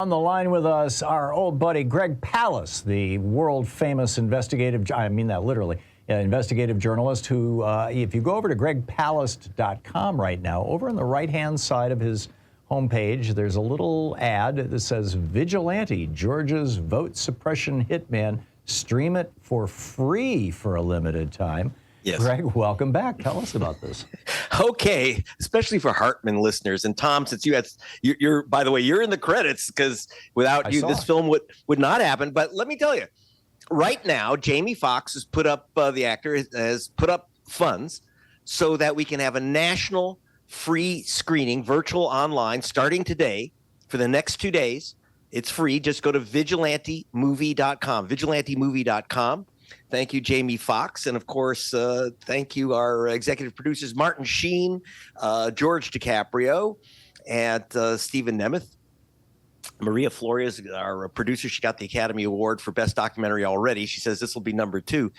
On the line with us, our old buddy Greg Palast, the world famous investigative, I mean that literally, investigative journalist who, if you go over to gregpalast.com right now, over on the right-hand side of his homepage, there's a little ad that says Vigilante, Georgia's vote suppression hitman. Stream it for free for a limited time. Yes. Greg, welcome back. Tell us about this. Okay, especially for Hartman listeners. And Tom, since you're by the way, you're in the credits because without you, this film would not happen. But let me tell you, right now, Jamie Foxx has put up, the actor has put up funds so that we can have a national free screening, virtual online, starting today for the next 2 days. It's free. Just go to vigilantemovie.com, vigilantemovie.com. Thank you, Jamie Foxx. And of course, thank you, our executive producers, Martin Sheen, George DiCaprio, and Stephen Nemeth. Maria Flores, our producer, she got the Academy Award for Best Documentary already. She says this will be number 2.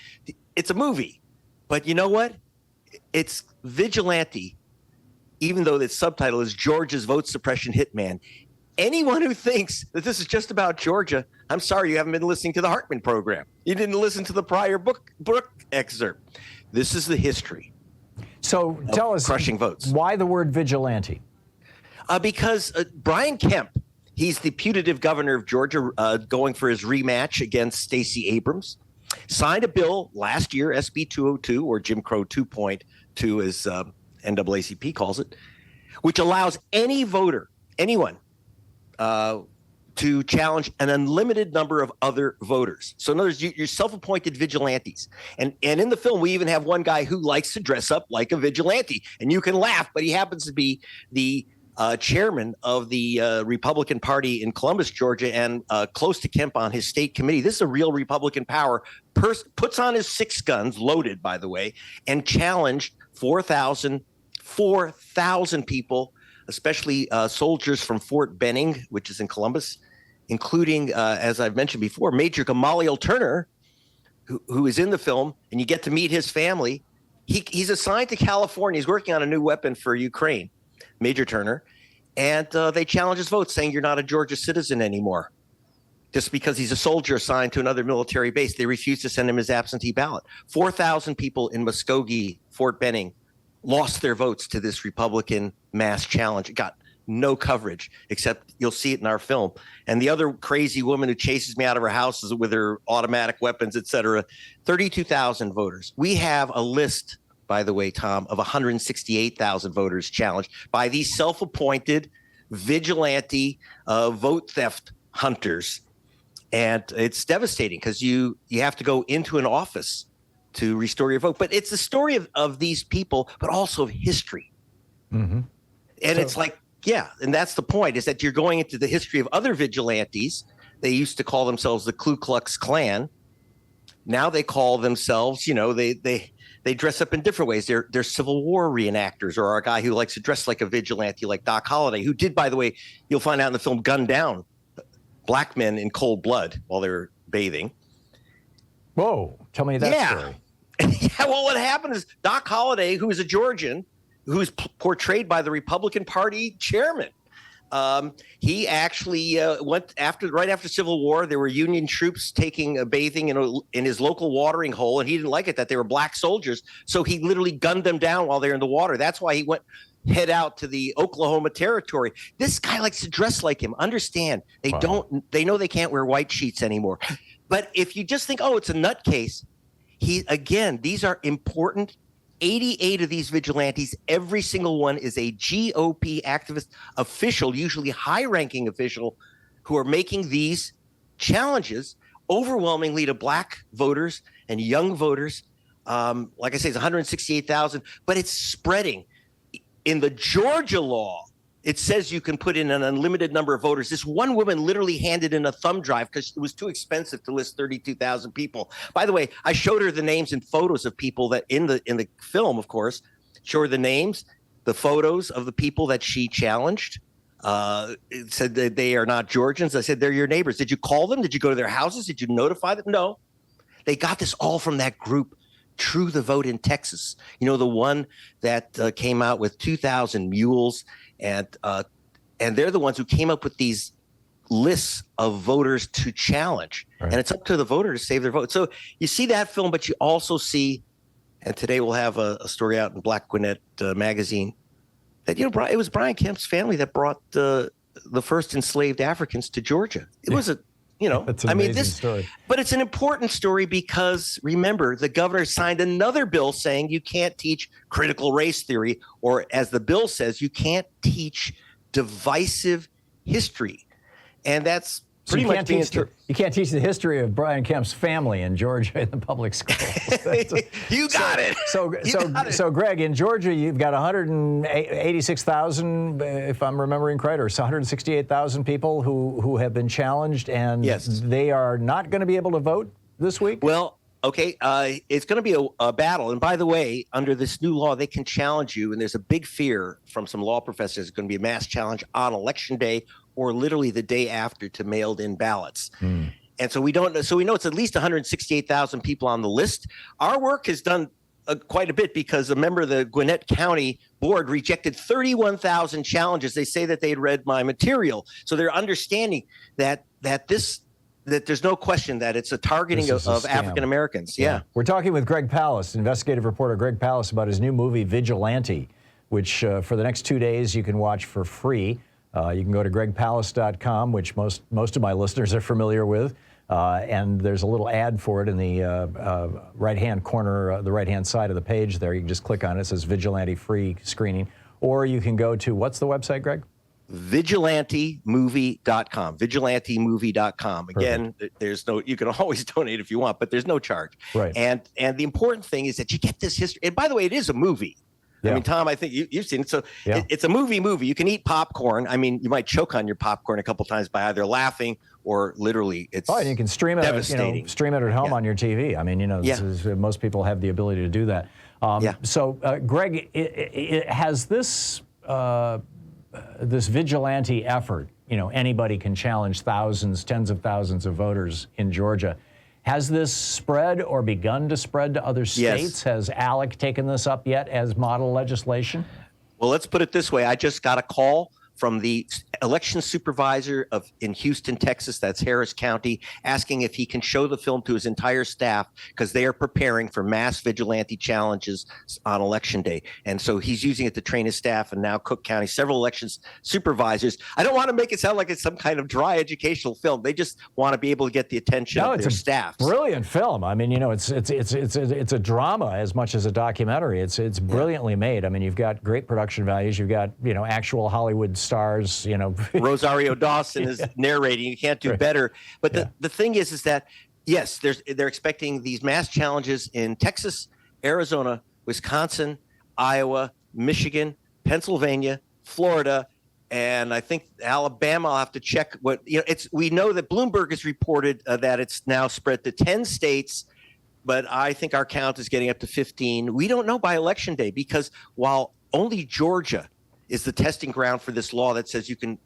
It's a movie, but you know what? It's Vigilante, even though its subtitle is Georgia's Vote Suppression Hitman. Anyone who thinks that this is just about Georgia, I'm sorry, you haven't been listening to the Hartmann Program. You didn't listen to the prior book excerpt. This is the history. So tell us, crushing votes. Why the word vigilante? Because Brian Kemp, he's the putative governor of Georgia, going for his rematch against Stacey Abrams, signed a bill last year, SB 202, or Jim Crow 2.2 as NAACP calls it, which allows any voter, anyone, to challenge an unlimited number of other voters. So in other words, you're self-appointed vigilantes. And in the film, we even have one guy who likes to dress up like a vigilante. And you can laugh, but he happens to be the chairman of the Republican Party in Columbus, Georgia, and close to Kemp on his state committee. This is a real Republican power. Puts on his 6 guns, loaded, by the way, and challenged 4,000 people, especially soldiers from Fort Benning, which is in Columbus, including, as I've mentioned before, Major Gamaliel Turner, who is in the film, and you get to meet his family. He's assigned to California. He's working on a new weapon for Ukraine, Major Turner, and they challenge his vote, saying you're not a Georgia citizen anymore. Just because he's a soldier assigned to another military base, they refuse to send him his absentee ballot. 4,000 people in Muskogee, Fort Benning, lost their votes to this Republican mass challenge. It got no coverage, except you'll see it in our film. And the other crazy woman who chases me out of her house with her automatic weapons, et cetera, 32,000 voters. We have a list, by the way, Tom, of 168,000 voters challenged by these self-appointed vigilante vote theft hunters. And it's devastating because you have to go into an office to restore your vote. But it's the story of these people, but also of history. Mm-hmm. And it's like, yeah, and that's the point, is that you're going into the history of other vigilantes. They used to call themselves the Ku Klux Klan. Now they call themselves, they dress up in different ways. They're Civil War reenactors, or a guy who likes to dress like a vigilante, like Doc Holliday, who did, by the way, you'll find out in the film, gun down black men in cold blood while they were bathing. Whoa, tell me that story. Yeah, well, what happened is Doc Holliday, who is a Georgian, who's portrayed by the Republican Party chairman, he actually went right after Civil War. There were Union troops bathing in his local watering hole, and he didn't like it that they were black soldiers, so he literally gunned them down while they're in the water. That's why he head out to the Oklahoma territory. This guy likes to dress like him. Understand? They know they can't wear white sheets anymore. But if you just think, oh, it's a nutcase. These are important. 88 of these vigilantes, every single one is a GOP activist official, usually high-ranking official, who are making these challenges overwhelmingly to black voters and young voters. Like I say, it's 168,000, but it's spreading. In the Georgia law, it says you can put in an unlimited number of voters. This one woman literally handed in a thumb drive because it was too expensive to list 32,000 people. By the way, I showed her the names and photos of people that in the film, of course, show her the names, the photos of the people that she challenged. It said that they are not Georgians. I said, they're your neighbors. Did you call them? Did you go to their houses? Did you notify them? No. They got this all from that group, True the Vote in Texas. The one that came out with 2,000 mules. And they're the ones who came up with these lists of voters to challenge. Right. And it's up to the voter to save their vote. So you see that film, but you also see, and today we'll have a story out in Black Gwinnett magazine, that, it was Brian Kemp's family that brought the first enslaved Africans to Georgia. It was That's an amazing story. But it's an important story because, remember, the governor signed another bill saying you can't teach critical race theory, or as the bill says, you can't teach divisive history. And that's pretty much being true. You can't teach the history of Brian Kemp's family in Georgia in the public schools. You got it. So, Greg, in Georgia, you've got 186,000, if I'm remembering correct, or 168,000 people who have been challenged, and yes, they are not going to be able to vote this week? Well, okay, it's going to be a battle. And by the way, under this new law, they can challenge you. And there's a big fear from some law professors it's going to be a mass challenge on Election Day, or literally the day after, to mailed-in ballots. And so we don't know. So we know it's at least 168,000 people on the list. Our work has done quite a bit, because a member of the Gwinnett County Board rejected 31,000 challenges. They say that they had read my material, so they're understanding that there's no question that it's a targeting of African Americans. Yeah. We're talking with Greg Palast, investigative reporter Greg Palast, about his new movie Vigilante, which for the next 2 days you can watch for free. You can go to gregpalast.com, which most of my listeners are familiar with, and there's a little ad for it in the right-hand corner, the right-hand side of the page there. You can just click on it. It says Vigilante free screening. Or you can go to, what's the website, Greg? Vigilantemovie.com. Vigilantemovie.com. Again, there's no, you can always donate if you want, but there's no charge. Right. And the important thing is that you get this history. And by the way, it is a movie. Yeah. I mean, Tom, I think you've seen it. So it's a movie. You can eat popcorn. I mean, you might choke on your popcorn a couple times by either laughing or literally it's and you can stream it, stream it at home on your TV. I mean, most people have the ability to do that. So, Greg, it has this this vigilante effort. Anybody can challenge thousands, tens of thousands of voters in Georgia. Has this spread or begun to spread to other states? Yes. Has ALEC taken this up yet as model legislation? Well, let's put it this way. I just got a call from the election supervisor in Houston, Texas, that's Harris County, asking if he can show the film to his entire staff, because they are preparing for mass vigilante challenges on Election Day. And so he's using it to train his staff, and now Cook County, several elections supervisors. I don't want to make it sound like it's some kind of dry educational film. They just want to be able to get the attention of their staff. Brilliant film. I mean, it's a drama as much as a documentary. It's brilliantly made. I mean, you've got great production values. You've got, actual Hollywood stars, Rosario Dawson is narrating. You can't do better. But the thing is that, yes, they're expecting these mass challenges in Texas, Arizona, Wisconsin, Iowa, Michigan, Pennsylvania, Florida, and I think Alabama. I'll have to check what, we know that Bloomberg has reported that it's now spread to 10 states, but I think our count is getting up to 15. We don't know by Election Day, because while only Georgia is the testing ground for this law that says you can,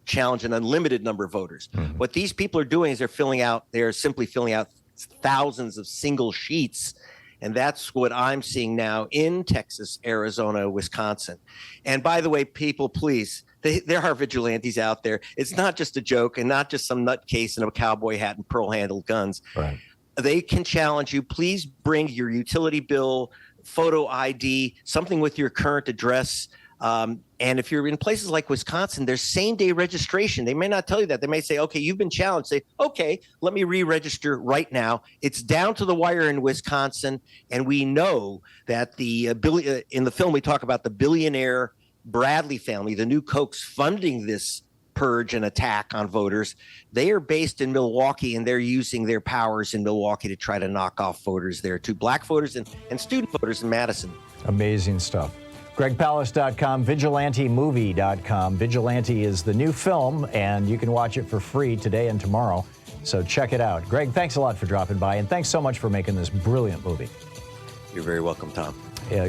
challenge an unlimited number of voters. Mm-hmm. What these people are doing is they're simply filling out thousands of single sheets. And that's what I'm seeing now in Texas, Arizona, Wisconsin. And by the way, people, please, there are vigilantes out there. It's not just a joke and not just some nutcase in a cowboy hat and pearl-handled guns. Right. They can challenge you. Please bring your utility bill, photo ID, something with your current address. And if you're in places like Wisconsin, there's same-day registration. They may not tell you that. They may say, okay, you've been challenged. Say, okay, let me re-register right now. It's down to the wire in Wisconsin. And we know that in the film, we talk about the billionaire Bradley family, the new Kochs funding this purge and attack on voters. They are based in Milwaukee, and they're using their powers in Milwaukee to try to knock off voters there too, black voters and student voters in Madison. Amazing stuff. GregPalast.com, VigilanteMovie.com. Vigilante is the new film, and you can watch it for free today and tomorrow. So check it out. Greg, thanks a lot for dropping by, and thanks so much for making this brilliant movie. You're very welcome, Tom.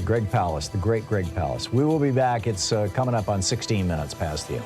Greg Palast, the great Greg Palast. We will be back. It's coming up on 16 minutes past the hour.